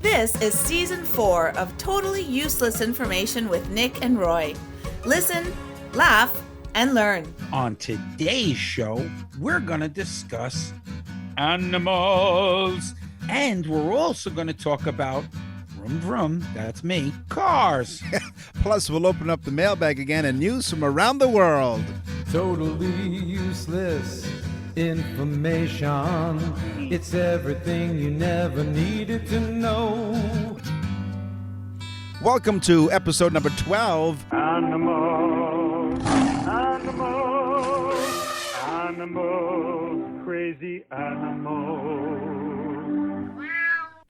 This is Season 4 of Totally Useless Information with Nick and Roy. Listen, laugh, and learn. On today's show, we're going to discuss animals. And we're also going to talk about vroom vroom, that's me, cars. Plus, we'll open up the mailbag again and news from around the world. Totally useless information. It's everything you never needed to know. Welcome to episode number 12. Animals, crazy animals.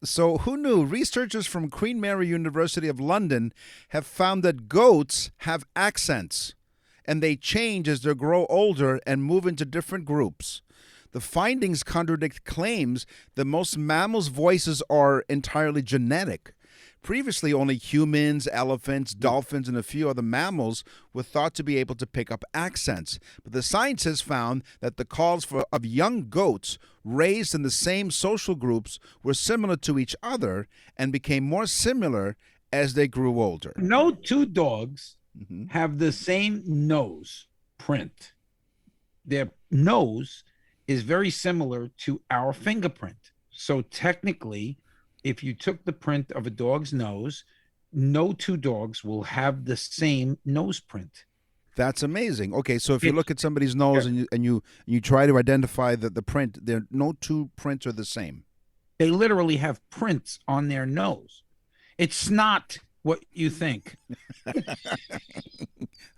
So, who knew? Researchers from Queen Mary University of London have found that goats have accents, and they change as they grow older and move into different groups. The findings contradict claims that most mammals' voices are entirely genetic. Previously, only humans, elephants, dolphins, and a few other mammals were thought to be able to pick up accents. But the scientists found that the calls of young goats raised in the same social groups were similar to each other and became more similar as they grew older. No two dogs have the same nose print. Their nose is very similar to our fingerprint. So technically, if you took the print of a dog's nose, no two dogs will have the same nose print. That's amazing. Okay, so if you look at somebody's nose and you try to identify the print, no two prints are the same. They literally have prints on their nose. It's not what you think.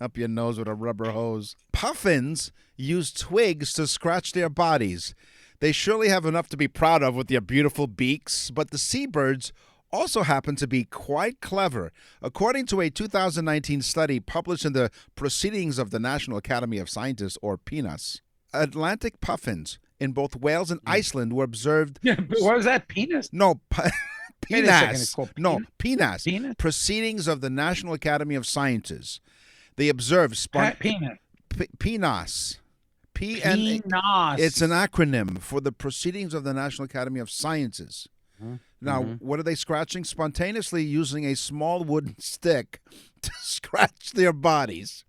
Up your nose with a rubber hose. Puffins use twigs to scratch their bodies. They surely have enough to be proud of with their beautiful beaks, but the seabirds also happen to be quite clever. According to a 2019 study published in the Proceedings of the National Academy of Sciences, or PNAS, Atlantic puffins in both Wales and Iceland were observed... Yeah, but what was that, penis? No, Wait a second, it's PNAS. called No, penis? PNAS. Penis? Proceedings of the National Academy of Sciences. They observed... Penis. PNAS. PNAS. It's an acronym for the Proceedings of the National Academy of Sciences. Now, what are they scratching? Spontaneously using a small wooden stick to scratch their bodies.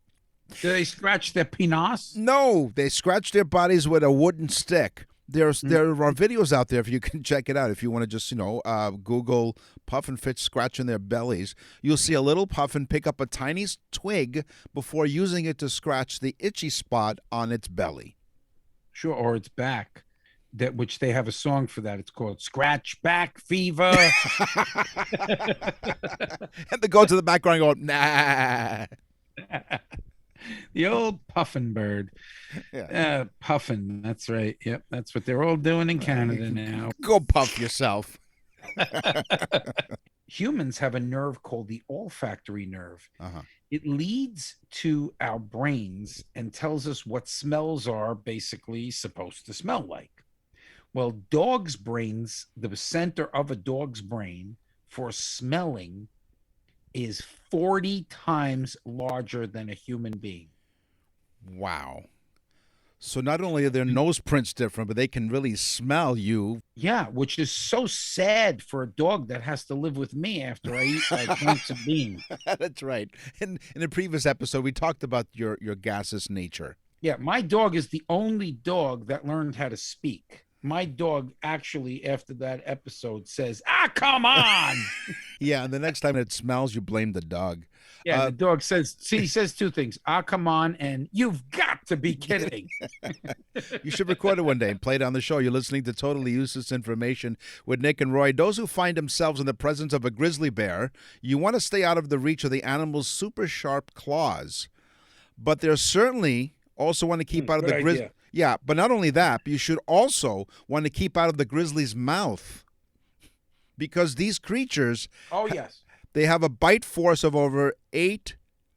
Do they scratch their penis? No, they scratch their bodies with a wooden stick. There are videos out there if you can check it out. If you want to just, Google puffin fits scratching their bellies, you'll see a little puffin pick up a tiny twig before using it to scratch the itchy spot on its belly. Sure, or its back. Which they have a song for that. It's called Scratch Back Fever. And they go to the background and go, nah. The old puffin bird. Yeah. Puffin, that's right. Yep, that's what they're all doing in Canada now. Go puff yourself. Humans have a nerve called the olfactory nerve. Uh-huh. It leads to our brains and tells us what smells are basically supposed to smell like. Well, dogs' brains, the center of a dog's brain for smelling is 40 times larger than a human being. Wow. So not only are their nose prints different, but they can really smell you. Yeah, which is so sad for a dog that has to live with me after I eat like once a bean. That's right. In a previous episode, we talked about your gaseous nature. Yeah, my dog is the only dog that learned how to speak. My dog actually, after that episode, says, come on. Yeah, and the next time it smells, you blame the dog. Yeah, the dog says, he says two things, come on, and you've got to be kidding. You should record it one day and play it on the show. You're listening to Totally Useless Information with Nick and Roy. Those who find themselves in the presence of a grizzly bear, you want to stay out of the reach of the animal's super sharp claws. But there's certainly also want to keep out of the grizzly. Yeah, but not only that, but you should also want to keep out of the grizzly's mouth, because these creatures, they have a bite force of over 8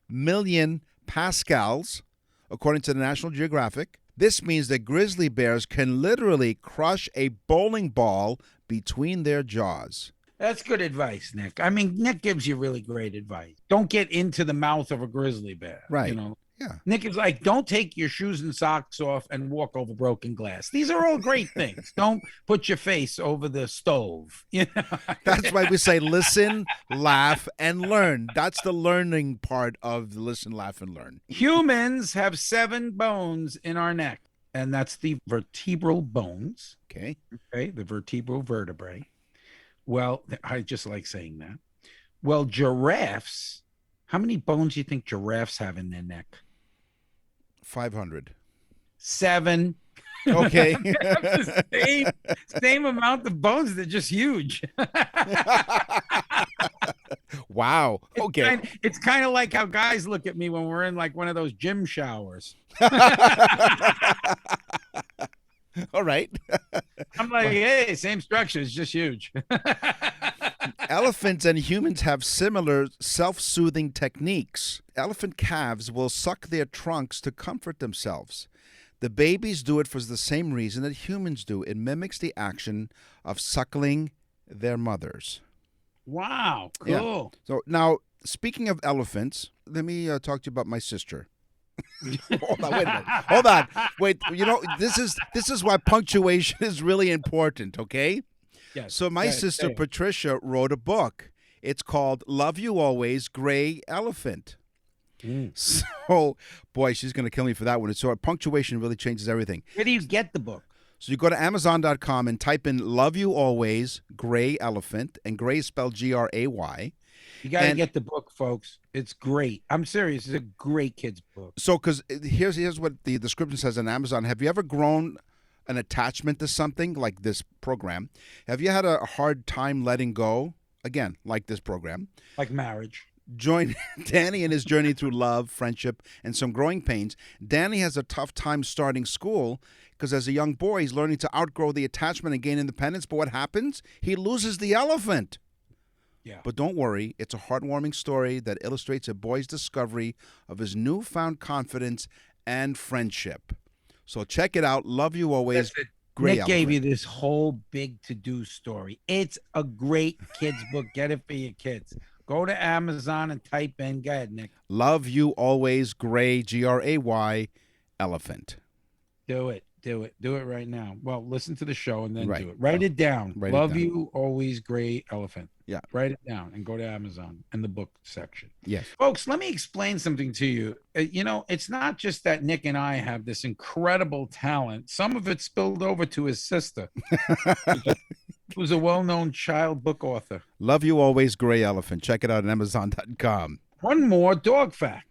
million pascals, according to the National Geographic. This means that grizzly bears can literally crush a bowling ball between their jaws. That's good advice, Nick. I mean, Nick gives you really great advice. Don't get into the mouth of a grizzly bear. Right. Yeah. Nick is like, don't take your shoes and socks off and walk over broken glass. These are all great things. Don't put your face over the stove. You know? That's why we say listen, laugh, and learn. That's the learning part of the listen, laugh, and learn. Humans have 7 bones in our neck, and that's the vertebral bones. Okay. Okay, the vertebral vertebrae. Well, I just like saying that. Well, giraffes, how many bones do you think giraffes have in their neck? 500. 7. Okay. the same amount of bones. They're just huge. Wow. Okay. It's kind of like how guys look at me when we're in like one of those gym showers. All right. I'm like, hey, same structure. It's just huge. Elephants and humans have similar self-soothing techniques. Elephant calves will suck their trunks to comfort themselves. The babies do it for the same reason that humans do. It mimics the action of suckling their mothers. Wow, cool. Yeah. So now, speaking of elephants, let me talk to you about my sister. Hold on, wait a minute. Hold on. Wait, this is why punctuation is really important, okay? Yes. So my sister Patricia wrote a book. It's called Love You Always, Gray Elephant. So, boy, she's going to kill me for that one. So punctuation really changes everything. Where do you get the book? So you go to Amazon.com and type in Love You Always, Gray Elephant, and Gray is spelled Gray. You got to get the book, folks. It's great. I'm serious. It's a great kid's book. So, because here's what the description says on Amazon. Have you ever grown an attachment to something like this program? Have you had a hard time letting go? Again, like this program. Like marriage. Join Danny in his journey through love, friendship, and some growing pains. Danny has a tough time starting school because as a young boy, he's learning to outgrow the attachment and gain independence. But what happens? He loses the elephant. Yeah. But don't worry, it's a heartwarming story that illustrates a boy's discovery of his newfound confidence and friendship. So check it out. Love You Always. Nick gave you this whole big to-do story. It's a great kid's book. Get it for your kids. Go to Amazon and type in. Go ahead, Nick. Love You Always, Gray, Gray, Elephant. Do it. Do it. Do it right now. Well, listen to the show and then Right. do it. Write it down. Write it Love down. You Always, Gray Elephant. Yeah. Write it down and go to Amazon and the book section. Yes. Folks, let me explain something to you. It's not just that Nick and I have this incredible talent. Some of it spilled over to his sister, who's a well-known child book author. Love You Always, Gray Elephant. Check it out on Amazon.com. One more dog fact.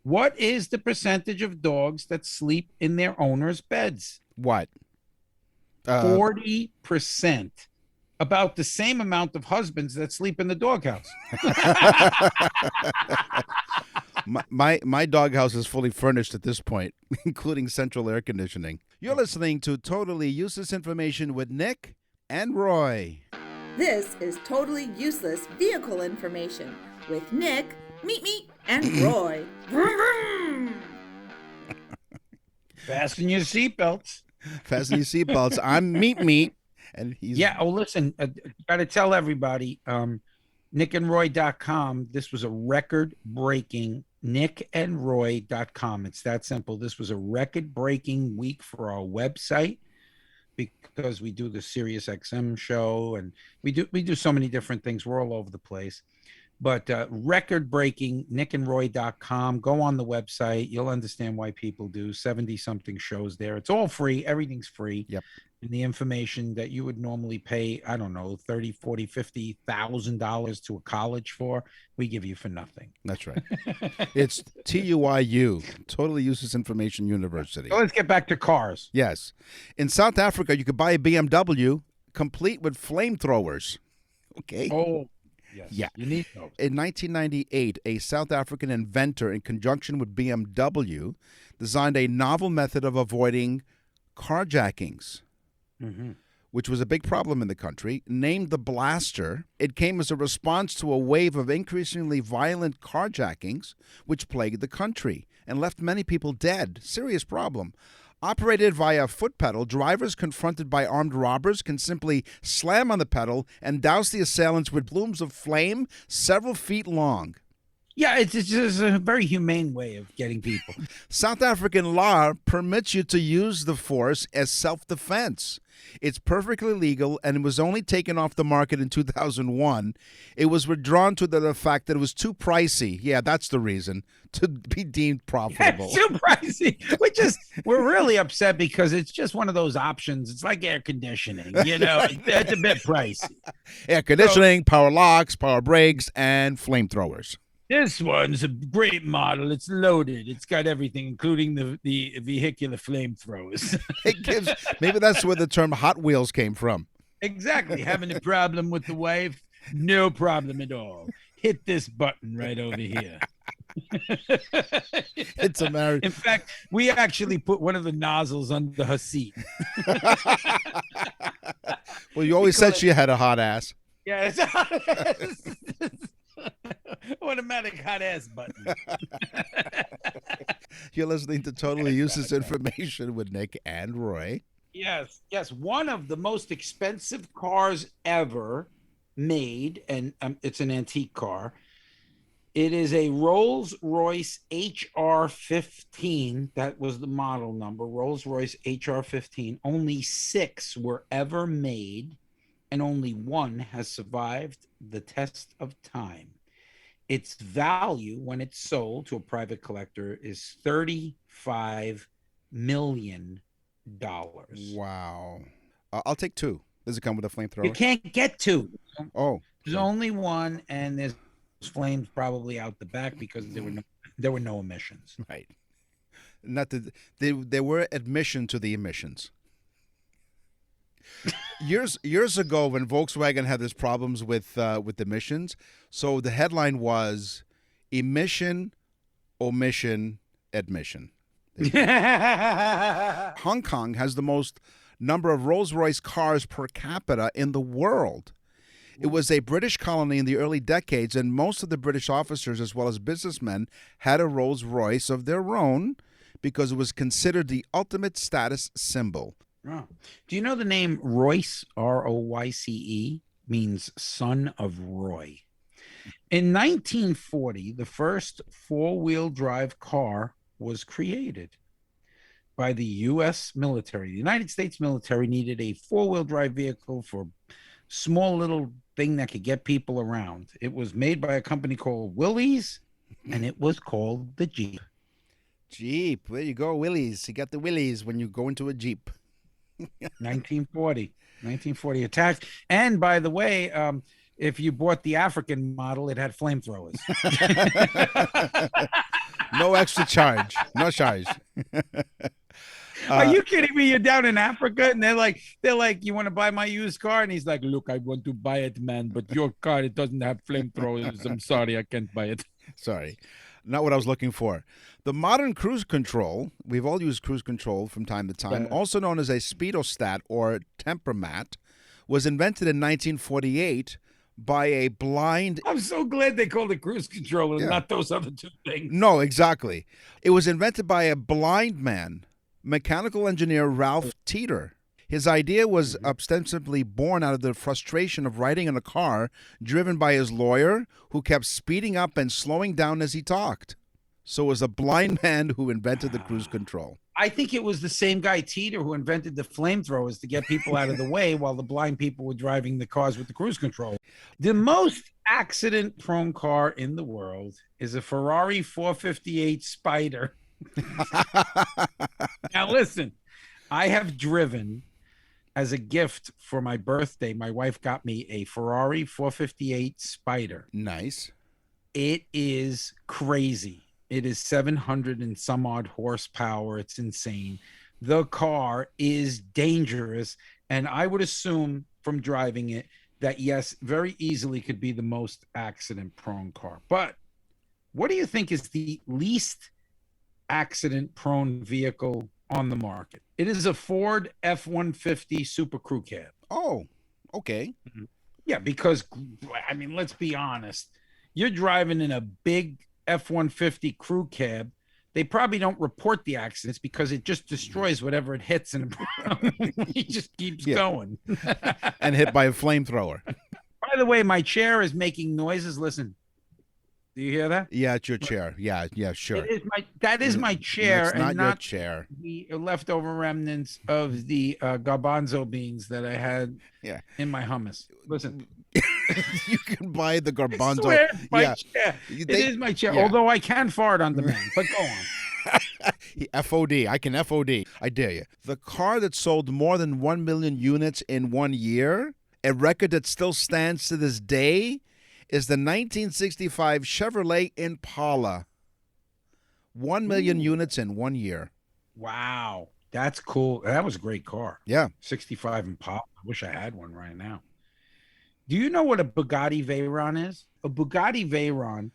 What is the percentage of dogs that sleep in their owners' beds? What? 40%. About the same amount of husbands that sleep in the doghouse. My doghouse is fully furnished at this point, including central air conditioning. You're listening to Totally Useless Information with Nick and Roy. This is totally useless vehicle information with Nick, Meet, and Roy. Vroom, vroom. Fasten your seatbelts. Fasten your seatbelts. I'm Meet. And he's listen, got to tell everybody, nickandroy.com. This was a record-breaking nickandroy.com. It's that simple. This was a record-breaking week for our website because we do the Sirius XM show and we do so many different things. We're all over the place. But record-breaking nickandroy.com. Go on the website. You'll understand why people do 70-something shows there. It's all free. Everything's free. Yep. And the information that you would normally pay, I don't know, $30,000, $40,000, $50,000 to a college for, we give you for nothing. That's right. It's TUIU, Totally Useless Information University. So let's get back to cars. Yes. In South Africa, you could buy a BMW complete with flamethrowers. Okay. Oh, yes. Yeah. You need those. In 1998, a South African inventor, in conjunction with BMW, designed a novel method of avoiding carjackings. Mm-hmm. Which was a big problem in the country, named the Blaster. It came as a response to a wave of increasingly violent carjackings which plagued the country and left many people dead. Serious problem. Operated via foot pedal, drivers confronted by armed robbers can simply slam on the pedal and douse the assailants with plumes of flame several feet long. Yeah, it's just a very humane way of getting people. South African law permits you to use the force as self-defense. It's perfectly legal, and it was only taken off the market in 2001. It was withdrawn to the fact that it was too pricey. Yeah, that's the reason, to be deemed profitable. It's too pricey. We're really upset because it's just one of those options. It's like air conditioning, it's a bit pricey. Air conditioning, power locks, power brakes, and flamethrowers. This one's a great model. It's loaded. It's got everything, including the vehicular flamethrowers. Maybe that's where the term Hot Wheels came from. Exactly. Having a problem with the wife? No problem at all. Hit this button right over here. It's a marriage. In fact, we actually put one of the nozzles under her seat. Well, you always said she had a hot ass. Yeah, it's automatic hot ass button. You're listening to Totally Useless Information with Nick and Roy. Yes. One of the most expensive cars ever made, and it's an antique car. It is a Rolls-Royce HR-15. That was the model number, Rolls-Royce HR-15. Only 6 were ever made, and only 1 has survived the test of time. Its value when it's sold to a private collector is $35 million. Wow. I'll take 2. Does it come with a flamethrower? You can't get 2. Oh. There's only 1, and there's flames probably out the back because there were no emissions. Right. Not that there were admission to the emissions. Years ago, when Volkswagen had these problems with emissions, so the headline was emission, omission, admission. Hong Kong has the most number of Rolls-Royce cars per capita in the world. It was a British colony in the early decades, and most of the British officers, as well as businessmen, had a Rolls-Royce of their own because it was considered the ultimate status symbol. Oh. Do you know the name Royce, R-O-Y-C-E, means son of Roy? In 1940, the first four-wheel drive car was created by the U.S. military. The United States military needed a four-wheel drive vehicle for small little thing that could get people around. It was made by a company called Willys, and it was called the Jeep. Jeep. There you go, Willys. You got the Willys when you go into a Jeep. 1940 attack. And by the way, if you bought the African model, it had flamethrowers. No extra charge. No charge. Are you kidding me? You're down in Africa and they're like, you want to buy my used car? And he's like, look, I want to buy it, man, but your car, it doesn't have flamethrowers. I'm sorry, I can't buy it. Sorry. Not what I was looking for. The modern cruise control, we've all used cruise control from time to time, also known as a speedostat or tempomat, was invented in 1948 by a blind... I'm so glad they called it cruise control and not those other two things. No, exactly. It was invented by a blind man, mechanical engineer Ralph Teeter. His idea was ostensibly born out of the frustration of riding in a car driven by his lawyer, who kept speeding up and slowing down as he talked. So it was a blind man who invented the cruise control. I think it was the same guy, Teeter, who invented the flamethrowers to get people out of the way while the blind people were driving the cars with the cruise control. The most accident-prone car in the world is a Ferrari 458 Spider. Now, listen, I have driven... As a gift for my birthday, my wife got me a Ferrari 458 Spider. Nice. It is crazy. It is 700 and some odd horsepower. It's insane. The car is dangerous. And I would assume from driving it that, yes, very easily could be the most accident-prone car. But what do you think is the least accident-prone vehicle on the market? It is a Ford F-150 Super Crew Cab. Oh, okay. Yeah, because, I mean, let's be honest. You're driving in a big F-150 Crew Cab. They probably don't report the accidents because it just destroys whatever it hits and it just keeps going. And hit by a flamethrower. By the way, my chair is making noises. Listen, Do you hear that? Yeah, it's your chair. Yeah, sure. That is my chair, That's and not your not chair. the leftover remnants of the garbanzo beans that I had Yeah. in my hummus. Listen, You can buy the I garbanzo. swear, it's my Yeah. chair. It They- is my chair. yeah. Although I can fart on demand, but go on. FOD. I can FOD. I dare you. The car that sold more than 1 million units in 1 year, a record that still stands to this day, is the 1965 Chevrolet Impala. 1 million units in 1 year. Wow, that's cool. That was a great car. Yeah. 65 Impala. I wish I had one right now. Do you know what a Bugatti Veyron is? A Bugatti Veyron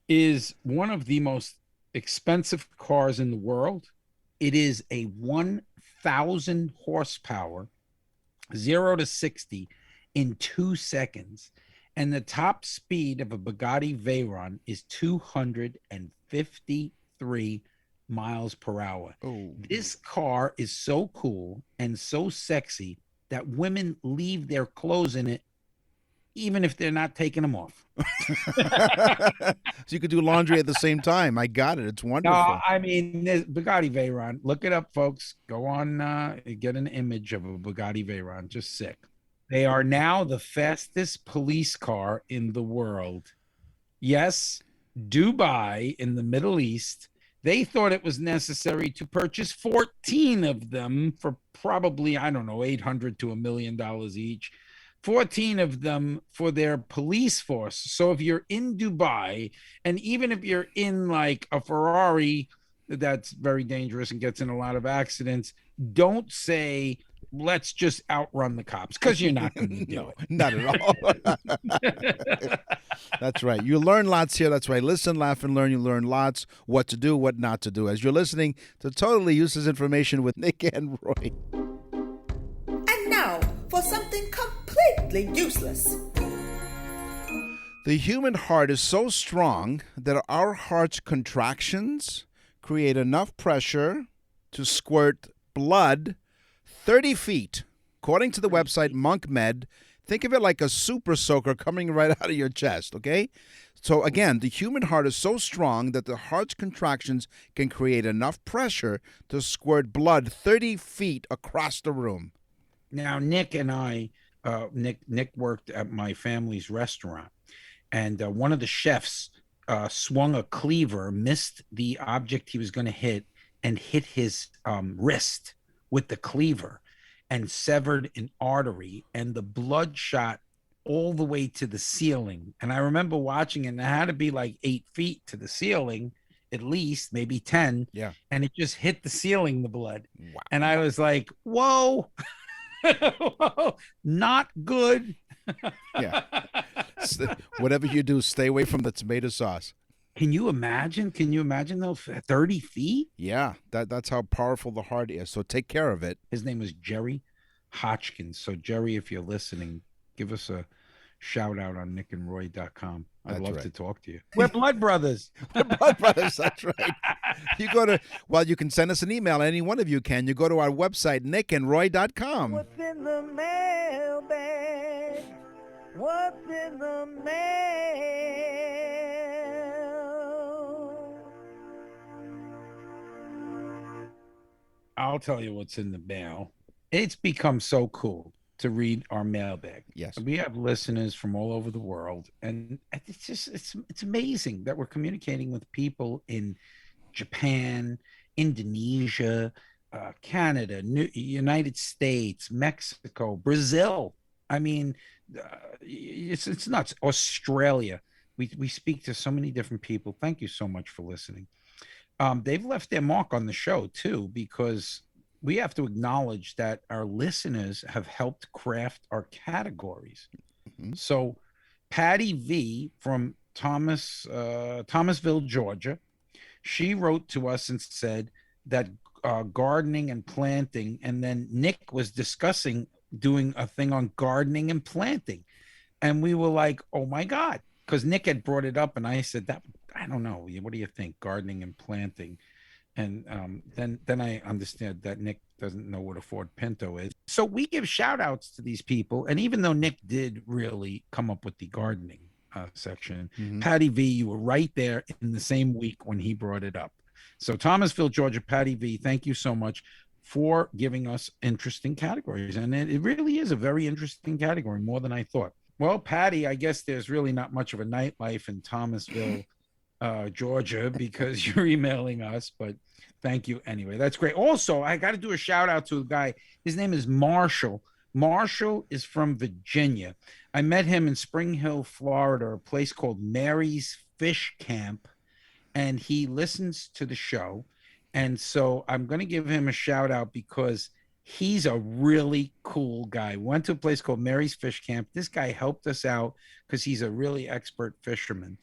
is one of the most expensive cars in the world. It is a 1,000 horsepower, 0 to 60 in 2 seconds. And the top speed of a Bugatti Veyron is 253 miles per hour. Oh. This car is so cool and so sexy that women leave their clothes in it, even if they're not taking them off. So you could do laundry at the same time. I got it. It's wonderful. No, I mean, this Bugatti Veyron. Look it up, folks. Go on, get an image of a Bugatti Veyron. Just sick. They are now the fastest police car in the world. Yes, Dubai in the Middle East. They thought it was necessary to purchase 14 of them for probably, I don't know, $800 to $1 million each. 14 of them for their police force. So if you're in Dubai, and even if you're in like a Ferrari that's very dangerous and gets in a lot of accidents, don't say, let's just outrun the cops, because you're not going to do No, it. not at all. That's right. You learn lots here. That's right. Listen, laugh, and learn. You learn lots what to do, what not to do. As you're listening to Totally Useless Information with Nick and Roy. And now for something completely useless. The human heart is so strong that our heart's contractions create enough pressure to squirt blood 30 feet. According to the website MonkMed, think of it like a super soaker coming right out of your chest, okay? So again, the human heart is so strong that the heart's contractions can create enough pressure to squirt blood 30 feet across the room. Now, Nick and I, Nick worked at my family's restaurant, and one of the chefs swung a cleaver, missed the object he was going to hit, and hit his wrist with the cleaver and severed an artery, and the blood shot all the way to the ceiling. And I remember watching it, and it had to be like 8 feet to the ceiling, at least, maybe 10. Yeah. And it just hit the ceiling, the blood. Wow. And I was like, whoa, whoa, not good. Yeah. Whatever you do, stay away from the tomato sauce. Can you imagine? Can you imagine though? 30 feet? Yeah, that's how powerful the heart is. So take care of it. His name was Jerry Hotchkins. So Jerry, if you're listening, give us a shout out on nickandroy.com. I'd That's love right. to talk to you. We're blood brothers. Blood Brothers, that's right. You go to, well, you can send us an email. Any one of you can. You go to our website, nickandroy.com. What's in the mailbag? What's in the mail? I'll tell you what's in the mail. It's become so cool to read our mailbag. Yes. We have listeners from all over the world, and it's just it's amazing that we're communicating with people in Japan, Indonesia, Canada, United States, Mexico, Brazil. I mean, it's nuts. Australia. We speak to so many different people. Thank you so much for listening. They've left their mark on the show too, because we have to acknowledge that our listeners have helped craft our categories. Mhm. So Patty V from Thomasville, Georgia, she wrote to us and said that gardening and planting, and then Nick was discussing doing a thing on gardening and planting. And we were like, oh my God, because Nick had brought it up, and I said, that I don't know. What do you think? Gardening and planting. And then I understand that Nick doesn't know what a Ford Pinto is. So we give shout outs to these people. And even though Nick did really come up with the gardening section. Mhm. Patty V, you were right there in the same week when he brought it up. So Thomasville, Georgia, Patty V, thank you so much for giving us interesting categories. And it really is a very interesting category, more than I thought. Well, Patty, I guess there's really not much of a nightlife in Thomasville, Georgia, because you're emailing us, but thank you anyway. That's great. Also, I got to do a shout out to a guy. His name is Marshall. Marshall is from Virginia. I met him in Spring Hill, Florida, a place called Mary's Fish Camp, and he listens to the show. And so I'm going to give him a shout out because he's a really cool guy. Went to a place called Mary's Fish Camp. This guy helped us out because he's a really expert fisherman.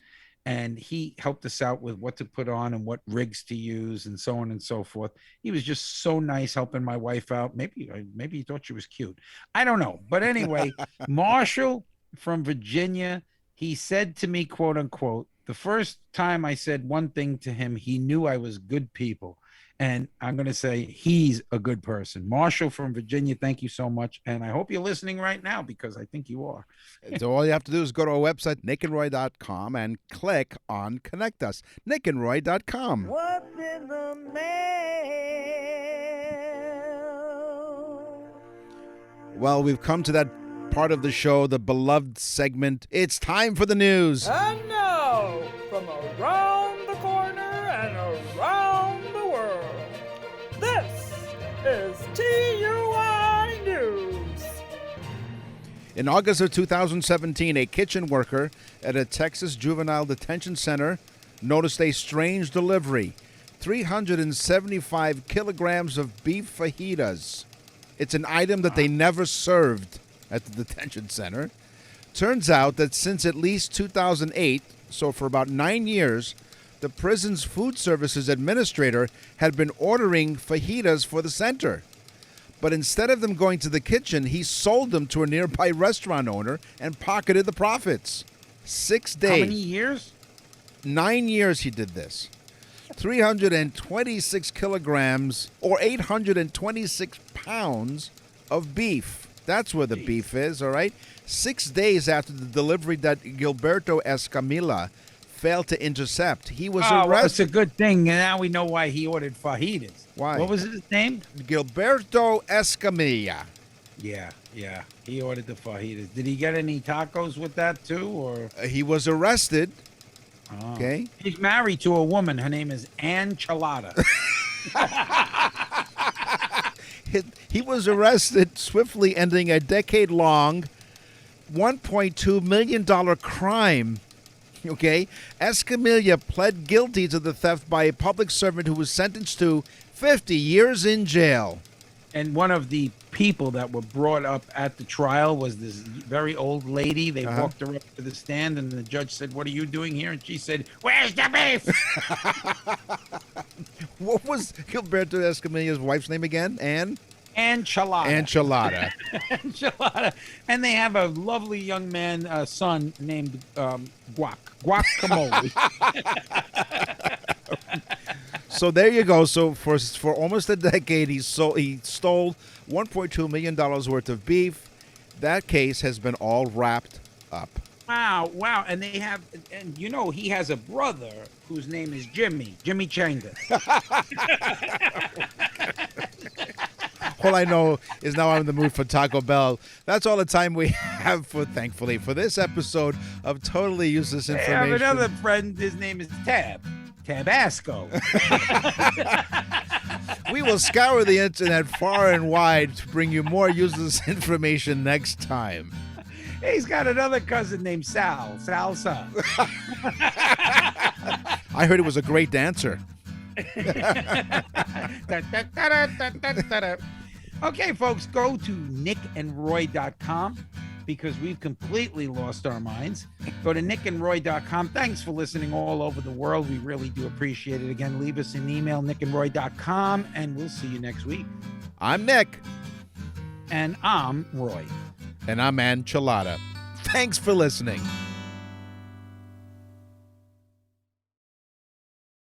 And he helped us out with what to put on and what rigs to use and so on and so forth. He was just so nice helping my wife out. Maybe he thought she was cute. I don't know. But anyway, Marshall from Virginia, he said to me, quote unquote, the first time I said one thing to him, he knew I was good people. And I'm going to say he's a good person. Marshall from Virginia, thank you so much. And I hope you're listening right now because I think you are. So all you have to do is go to our website, nickandroy.com, and click on Connect Us, nickandroy.com. What's in the mail? Well, we've come to that part of the show, the beloved segment. It's time for the news. And now, from around the corner and around the world, this is TUI News. In August of 2017, a kitchen worker at a Texas juvenile detention center noticed a strange delivery, 375 kilograms of beef fajitas. It's an item that they never served at the detention center. Turns out that since at least 2008, so for about 9 years, the prison's food services administrator had been ordering fajitas for the center. But instead of them going to the kitchen, he sold them to a nearby restaurant owner and pocketed the profits. 6 days. How many years? 9 years he did this. 326 kilograms or 826 pounds of beef. That's where the beef is, all right? 6 days after the delivery that Gilberto Escamilla failed to intercept, he was Well, it's arrested. a good thing. Now we know why he ordered fajitas. Why? What was his name? Gilberto Escamilla. Yeah. He ordered the fajitas. Did he get any tacos with that too, or? He was arrested. Oh. Okay. He's married to a woman. Her name is Ann Chalada. He was arrested, swiftly ending a decade-long $1.2 million crime. Okay? Escamilla pled guilty to the theft by a public servant who was sentenced to 50 years in jail. And one of the people that were brought up at the trial was this very old lady. They walked her up to the stand, and the judge said, "What are you doing here?" And she said, "Where's the beef?" What was Gilberto Escamilla's wife's name again? Ann? Enchilada. Enchilada. Enchilada. And they have a lovely young man, son named Guacamole. So there you go. So for almost a decade, he stole $1.2 million worth of beef. That case has been all wrapped up. Wow. And they have, and you know, he has a brother whose name is Jimmy Changa. All I know is now I'm in the mood for Taco Bell. That's all the time we have thankfully, for this episode of Totally Useless I Information. have another friend, his name is Tabasco. We will scour the internet far and wide to bring you more useless information next time. He's got another cousin named Salsa. I heard he was a great dancer. Okay, folks, go to nickandroy.com because we've completely lost our minds. Go to nickandroy.com. Thanks for listening all over the world. We really do appreciate it. Again, leave us an email, nickandroy.com, and we'll see you next week. I'm Nick. And I'm Roy. And I'm Ann Chalada. Thanks for listening.